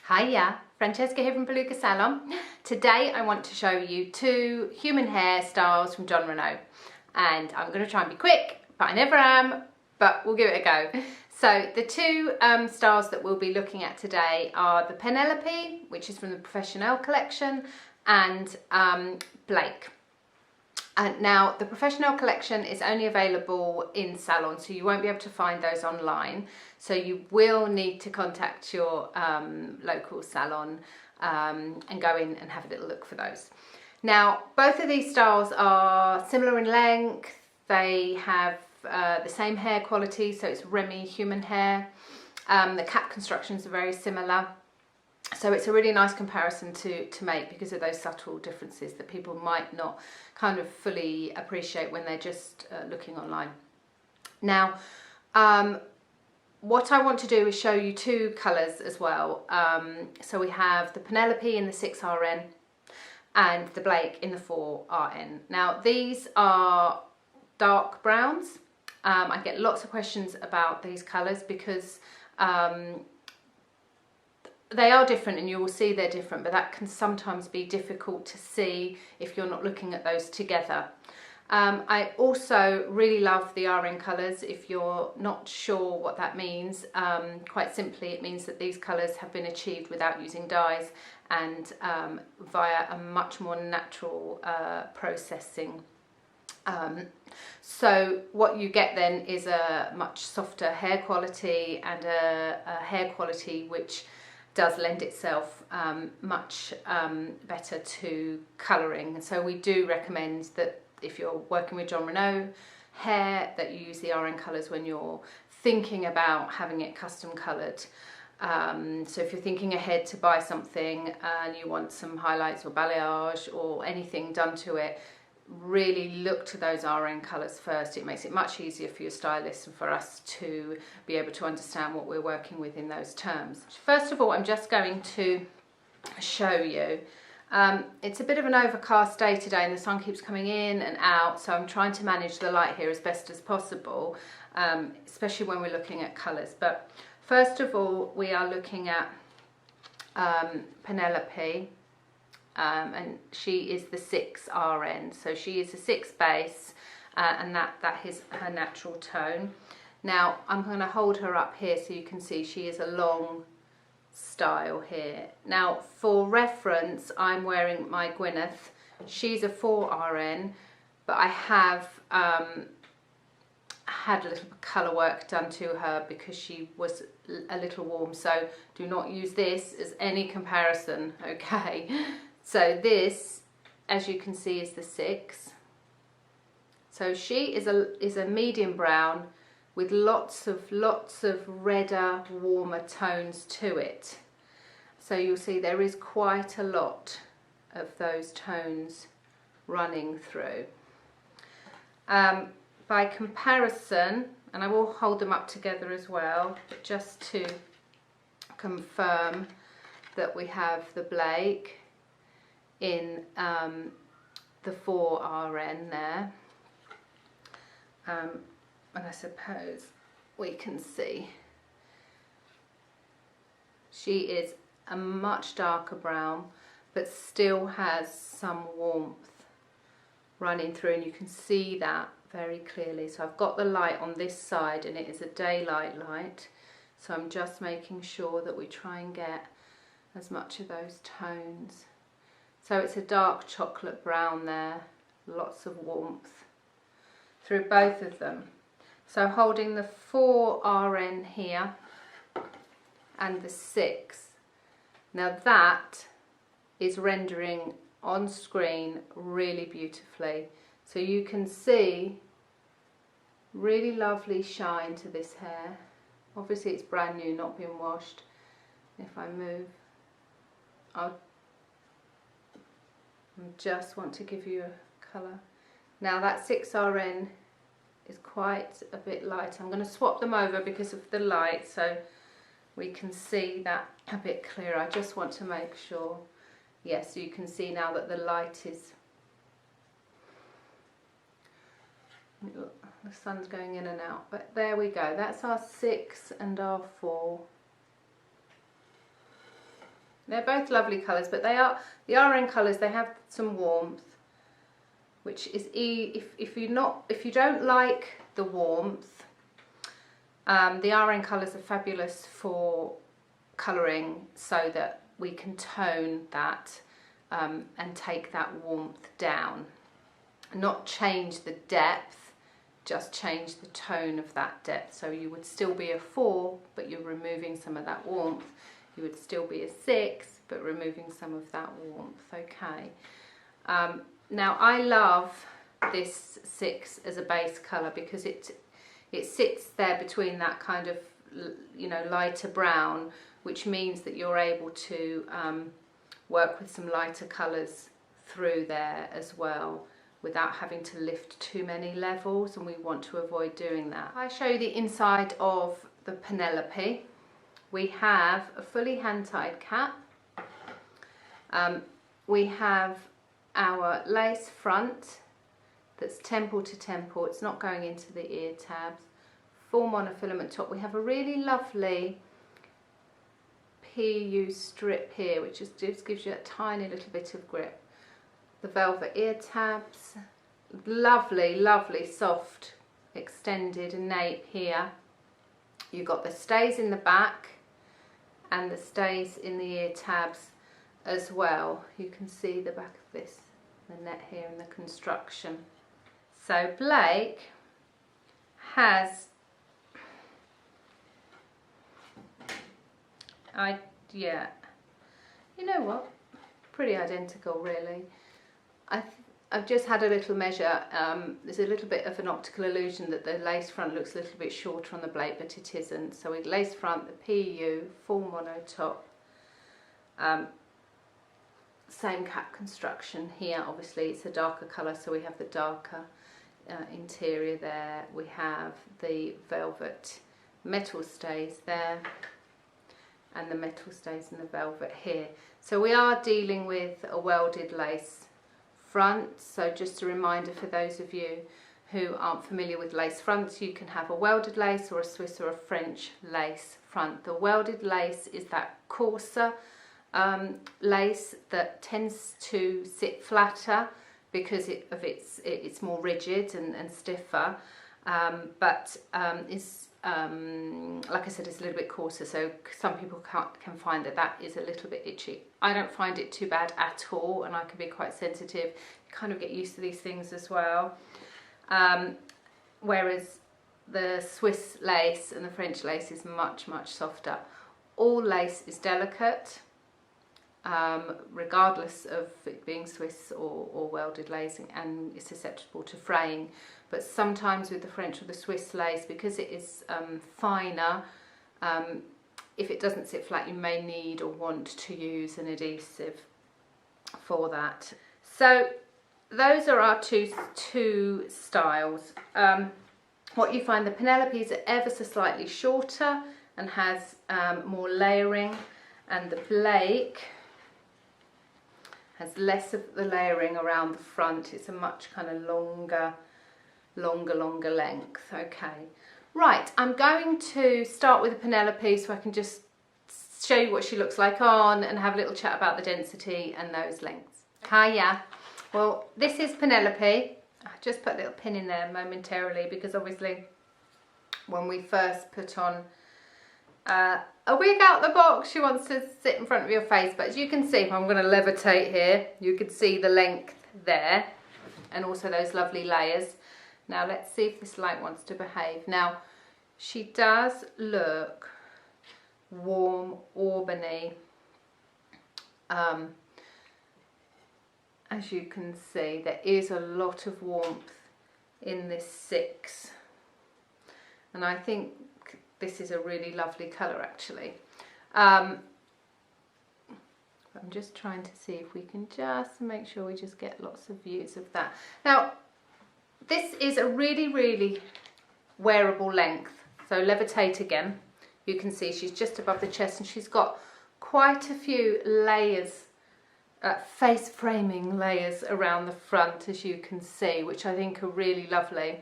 Hiya, Francesca here from Beluga Salon. Today I want to show you two human hair styles from Jon Renau, and I'm going to try and be quick, but I never am, but we'll give it a go. So the two styles that we'll be looking at today are the Penelope, which is from the Professionnel Collection, and Blake. And now the Professionnel Collection is only available in salon, so you won't be able to find those online. So you will need to contact your local salon and go in and have a little look for those. Now, both of these styles are similar in length. They have the same hair quality, so it's Remy Human Hair. The cap constructions are very similar. So it's a really nice comparison to make because of those subtle differences that people might not kind of fully appreciate when they're just looking online. Now, what I want to do is show you two colours as well. So we have the Penelope in the 6RN and the Blake in the 4RN. Now these are dark browns. I get lots of questions about these colours because they are different, and you will see they're different, but that can sometimes be difficult to see if you're not looking at those together. I also really love the RN colours. If you're not sure what that means, quite simply it means that these colours have been achieved without using dyes and via a much more natural processing. So what you get then is a much softer hair quality and a hair quality which does lend itself much better to colouring. And so we do recommend that if you're working with Jon Renau hair, that you use the RN colours when you're thinking about having it custom coloured. So if you're thinking ahead to buy something and you want some highlights or balayage or anything done to it, really look to those RN colours first. It makes it much easier for your stylist and for us to be able to understand what we're working with in those terms. First of all, I'm just going to show you. It's a bit of an overcast day today and the sun keeps coming in and out, so I'm trying to manage the light here as best as possible, especially when we're looking at colours. But first of all, we are looking at Penelope. And she is the 6RN, so she is a 6 base, and that is her natural tone. Now I'm going to hold her up here so you can see she is a long style here. Now for reference, I'm wearing my Gwyneth. She's a 4RN, but I have had a little colour work done to her because she was a little warm, so do not use this as any comparison, okay? So this, as you can see, is the 6. So she is a medium brown with lots of redder, warmer tones to it. So you'll see there is quite a lot of those tones running through. By comparison, and I will hold them up together as well, but just to confirm that we have the Blake in the 4RN there, and I suppose we can see she is a much darker brown but still has some warmth running through, and you can see that very clearly. So I've got the light on this side and it is a daylight light, so I'm just making sure that we try and get as much of those tones. So it's a dark chocolate brown there, lots of warmth through both of them. So holding the 4RN here and the 6. Now that is rendering on screen really beautifully. So you can see really lovely shine to this hair. Obviously it's brand new, not been washed. If I move, I just want to give you a colour. Now that 6RN is quite a bit light. I'm going to swap them over because of the light so we can see that a bit clearer. I just want to make sure. Yes, you can see now that the light is, the sun's going in and out, but there we go. That's our 6 and our 4. They're both lovely colours, but they are, the RN Colours, they have some warmth, which is, if you don't like the warmth, the RN Colours are fabulous for colouring so that we can tone that and take that warmth down. Not change the depth, just change the tone of that depth. So you would still be a 4, but you're removing some of that warmth. You would still be a 6, but removing some of that warmth. Okay. Now I love this 6 as a base colour because it sits there between that kind of, you know, lighter brown, which means that you're able to work with some lighter colours through there as well, without having to lift too many levels, and we want to avoid doing that. I show you the inside of the Penelope. We have a fully hand-tied cap. We have our lace front that's temple to temple. It's not going into the ear tabs. Full monofilament top. We have a really lovely PU strip here, which just gives you a tiny little bit of grip. The velvet ear tabs, lovely, lovely soft extended nape here. You've got the stays in the back and the stays in the ear tabs as well. You can see the back of this, the net here and the construction. So Blake has, yeah, you know what, pretty identical really. I've just had a little measure. There's a little bit of an optical illusion that the lace front looks a little bit shorter on the Blake, but it isn't. So we lace front, the PU, full mono top, same cap construction here. Obviously it's a darker colour, so we have the darker interior there. We have the velvet metal stays there, and the metal stays in the velvet here. So we are dealing with a welded lace front. So just a reminder for those of you who aren't familiar with lace fronts, you can have a welded lace or a Swiss or a French lace front. The welded lace is that coarser lace that tends to sit flatter because it's more rigid and stiffer, but is like I said, it's a little bit coarser, so some people can find that is a little bit itchy. I don't find it too bad at all, and I can be quite sensitive. You kind of get used to these things as well. Whereas the Swiss lace and the French lace is much, much softer. All lace is delicate, regardless of it being Swiss or welded lace, and is susceptible to fraying. But sometimes with the French or the Swiss lace, because it is finer, if it doesn't sit flat, you may need or want to use an adhesive for that. So those are our two styles. What you find, the Penelope is ever so slightly shorter and has more layering, and the Blake has less of the layering around the front. It's a much kind of longer length. Okay, right, I'm going to start with the Penelope so I can just show you what she looks like on and have a little chat about the density and those lengths. Hiya. Well, this is Penelope. I just put a little pin in there momentarily because obviously when we first put on a wig out the box, she wants to sit in front of your face, but as you can see, if I'm going to levitate here, you can see the length there and also those lovely layers. Now let's see if this light wants to behave. Now she does look warm, auburny, as you can see. There is a lot of warmth in this 6, and I think this is a really lovely colour actually. I'm just trying to see if we can just make sure we just get lots of views of that. Now this is a really wearable length. So levitate again. You can see she's just above the chest, and she's got quite a few layers, face framing layers around the front, as you can see, which I think are really lovely.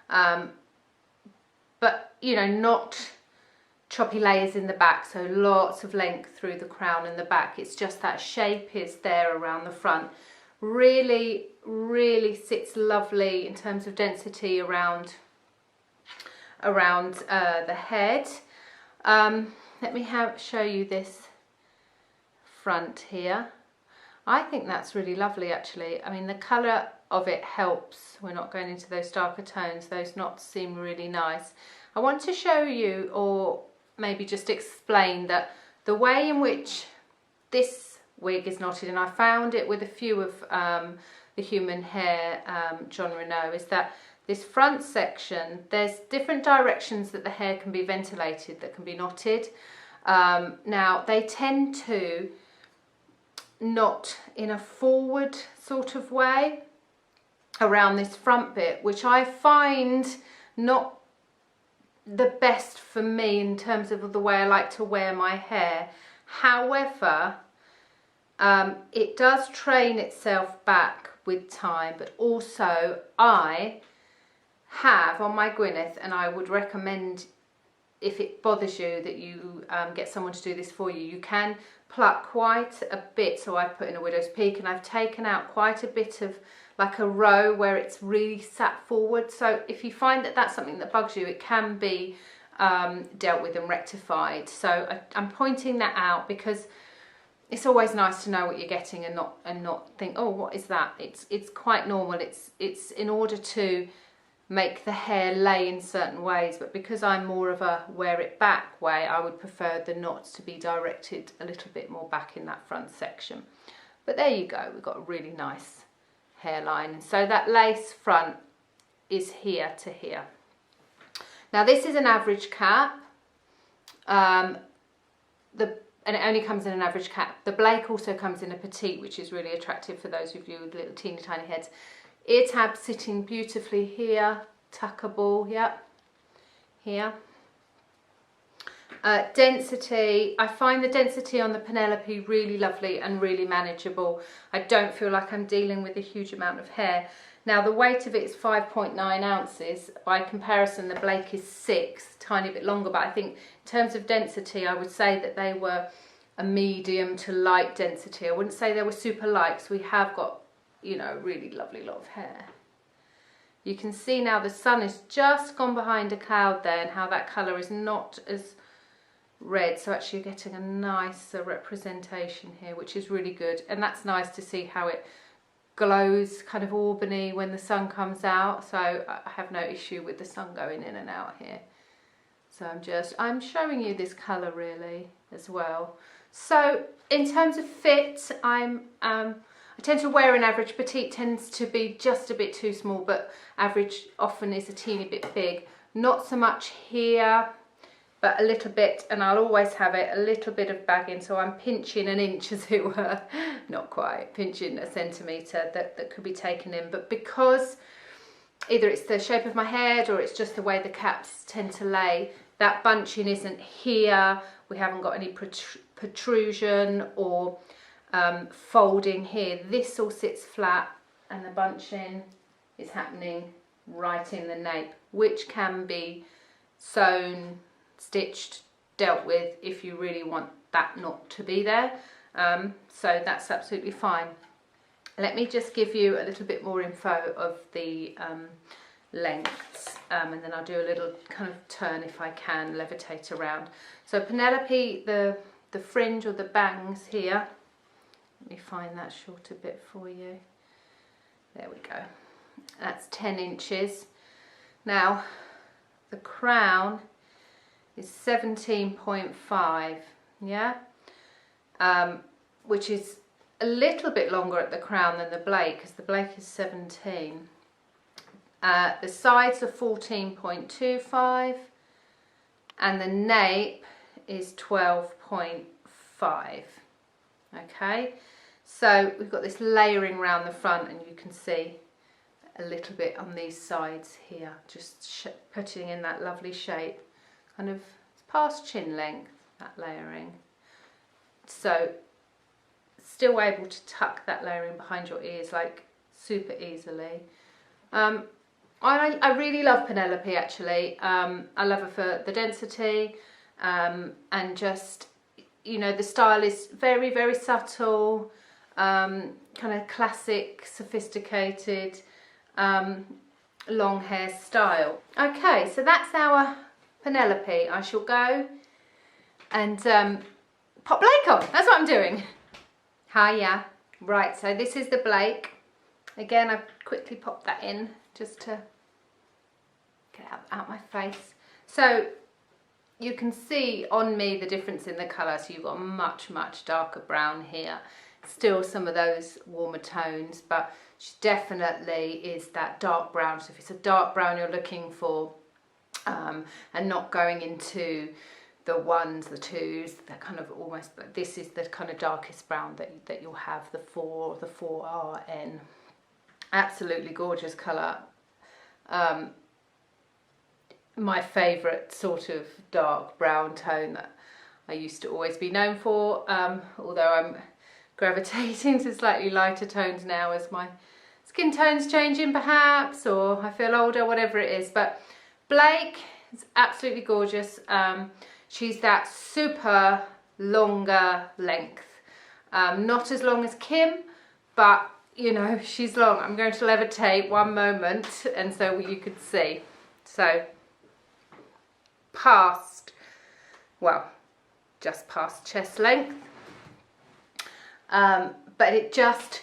But you know, not choppy layers in the back, so lots of length through the crown and the back. It's just that shape is there around the front. Really, really sits lovely in terms of density around the head. Let me show you this front here. I think that's really lovely actually. I mean, the colour of it helps. We're not going into those darker tones. Those knots seem really nice. I want to show you, or maybe just explain, that the way in which this wig is knotted, and I found it with a few of the Human Hair Jon Renau, is that this front section, there's different directions that the hair can be ventilated, that can be knotted. Now they tend to knot in a forward sort of way around this front bit, which I find not the best for me in terms of the way I like to wear my hair. However, it does train itself back with time, but also I have on my Gwyneth, and I would recommend, if it bothers you, that you get someone to do this for you. You can pluck quite a bit, so I've put in a widow's peak, and I've taken out quite a bit of like a row where it's really sat forward. So if you find that that's something that bugs you, it can be dealt with and rectified. So I'm pointing that out because it's always nice to know what you're getting and not think, oh, what is that? It's quite normal. It's in order to make the hair lay in certain ways, but because I'm more of a wear it back way, I would prefer the knots to be directed a little bit more back in that front section. But there you go, we've got a really nice hairline. So that lace front is here to here. Now this is an average cap, and it only comes in an average cap. The Blake also comes in a petite, which is really attractive for those of you with little teeny tiny heads. Ear tab sitting beautifully here, tuckable, yep, here. Density, I find the density on the Penelope really lovely and really manageable. I don't feel like I'm dealing with a huge amount of hair. Now the weight of it is 5.9 ounces. By comparison, the Blake is 6, tiny bit longer, but I think in terms of density, I would say that they were a medium to light density. I wouldn't say they were super light, because we have got, you know, really lovely lot of hair. You can see now the sun has just gone behind a cloud there, and how that colour is not as red, so actually you're getting a nicer representation here, which is really good. And that's nice to see how it glows kind of aubany when the sun comes out, so I have no issue with the sun going in and out here. So I'm showing you this colour really as well. So in terms of fit, I tend to wear an average. Petite tends to be just a bit too small, but average often is a teeny bit big. Not so much here, but a little bit, and I'll always have it, a little bit of bagging, so I'm pinching an inch, as it were, not quite, pinching a centimetre that could be taken in. But because either it's the shape of my head or it's just the way the caps tend to lay, that bunching isn't here, we haven't got any protrusion or folding here. This all sits flat, and the bunching is happening right in the nape, which can be sewn, stitched, dealt with if you really want that not to be there. So that's absolutely fine. Let me just give you a little bit more info of the lengths, and then I'll do a little kind of turn, if I can, levitate around. So Penelope, the fringe or the bangs here, let me find that shorter bit for you. There we go. That's 10 inches. Now the crown is 17.5, yeah, which is a little bit longer at the crown than the Blake, because the Blake is 17. The sides are 14.25, and the nape is 12.5. Okay, so we've got this layering around the front, and you can see a little bit on these sides here, just putting in that lovely shape, kind of past chin length, that layering. So still able to tuck that layering behind your ears like super easily. I really love Penelope actually. I love her for the density, and just, you know, the style is very, very subtle, kind of classic, sophisticated, long hair style. Okay, so that's our Penelope. I shall go and pop Blake on. That's what I'm doing. Hiya. Right, so this is the Blake. Again, I've quickly popped that in just to get out my face. So you can see on me the difference in the colour. So you've got much, much darker brown here. Still some of those warmer tones, but she definitely is that dark brown. So if it's a dark brown you're looking for, and not going into the ones, the twos, that kind of almost, this is the kind of darkest brown that you'll have, the 4RN. Absolutely gorgeous colour. My favourite sort of dark brown tone that I used to always be known for, although I'm gravitating to slightly lighter tones now as my skin tone's changing perhaps, or I feel older, whatever it is. But Blake is absolutely gorgeous. She's that super longer length, not as long as Kim, but you know, she's long. I'm going to levitate one moment and so you could see. So past, well, just past chest length, but it just,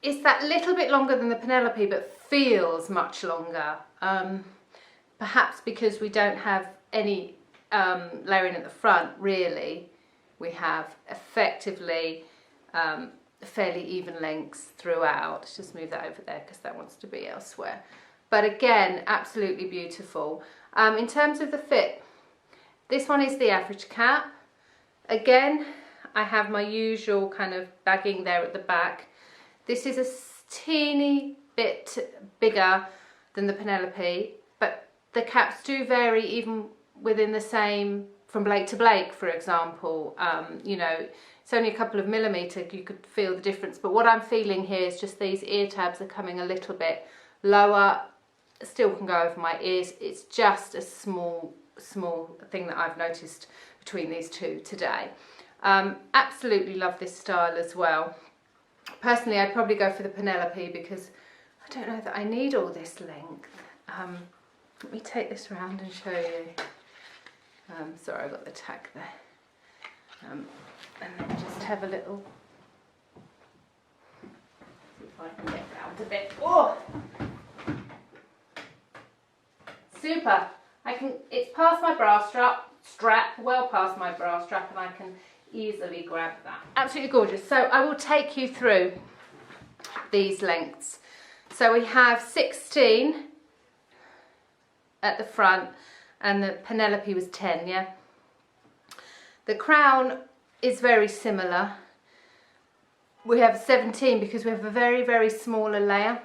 it's that little bit longer than the Penelope, but feels much longer, perhaps because we don't have any layering at the front really. We have effectively fairly even lengths throughout. Let's just move that over there because that wants to be elsewhere. But again, absolutely beautiful. In terms of the fit, this one is the average cap. Again, I have my usual kind of bagging there at the back. This is a teeny bit bigger than the Penelope, but the caps do vary even within the same, from Blake to Blake, for example. You know, it's only a couple of millimetres, you could feel the difference. But what I'm feeling here is just these ear tabs are coming a little bit lower, still can go over my ears. It's just a small thing that I've noticed between these two today. Absolutely love this style as well. Personally, I'd probably go for the Penelope because I don't know that I need all this length. Let me take this around and show you. Sorry, I got the tag there. And then just have a little, see if I can get round a bit. Oh! Super. It's past my bra strap, well past my bra strap, and I can easily grab that. Absolutely gorgeous. So I will take you through these lengths. So we have 16 at the front and the Penelope was 10, yeah? The crown is very similar. We have 17 because we have a very, very smaller layer.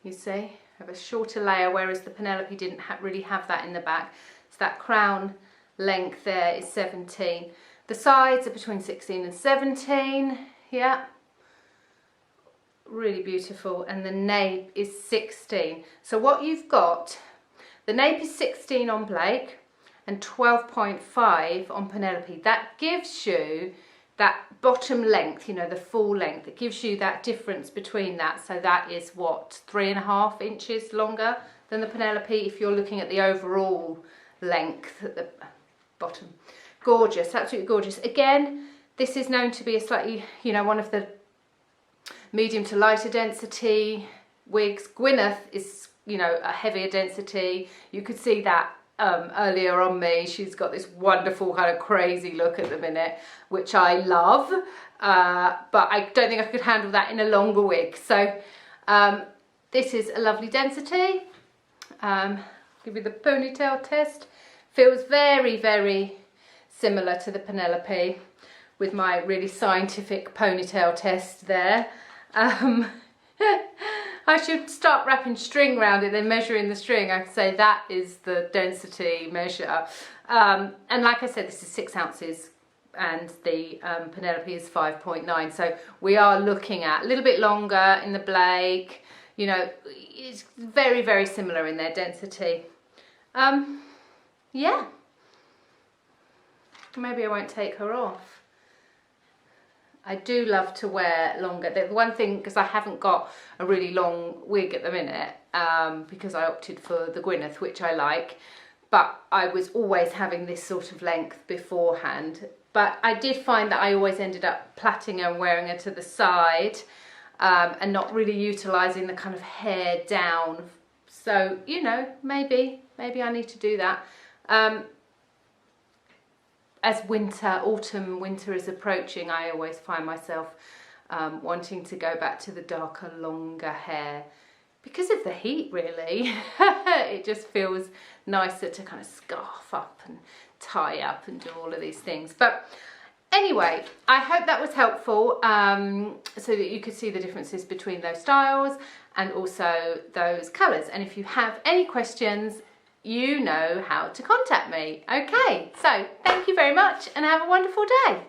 You see? Have a shorter layer, whereas the Penelope didn't really have that in the back. So that crown length there is 17. The sides are between 16 and 17, yeah. Really beautiful. And the nape is 16. So what you've got, the nape is 16 on Blake and 12.5 on Penelope. That gives you that bottom length, you know, the full length. It gives you that difference between that. So that is what, 3.5 inches longer than the Penelope if you're looking at the overall length at the bottom. Gorgeous, absolutely gorgeous. Again, this is known to be a slightly, you know, one of the medium to lighter density wigs. Gwyneth is, you know, a heavier density. You could see that earlier on me. She's got this wonderful kind of crazy look at the minute, which I love, but I don't think I could handle that in a longer wig. So this is a lovely density. Give you the ponytail test. Feels very, very similar to the Penelope with my really scientific ponytail test there. I should start wrapping string around it, then measuring the string. I'd say that is the density measure. And like I said, this is 6 ounces and the Penelope is 5.9. So we are looking at a little bit longer in the Blake. You know, it's very, very similar in their density. yeah, maybe I won't take her off. I do love to wear longer. The one thing, because I haven't got a really long wig at the minute, because I opted for the Gwyneth, which I like, but I was always having this sort of length beforehand. But I did find that I always ended up plaiting her and wearing her to the side, and not really utilising the kind of hair down. So, you know, maybe I need to do that. As autumn, winter is approaching, I always find myself wanting to go back to the darker, longer hair because of the heat, really. It just feels nicer to kind of scarf up and tie up and do all of these things. But anyway, I hope that was helpful, so that you could see the differences between those styles and also those colours. And if you have any questions, you know how to contact me. Okay, so thank you very much and have a wonderful day.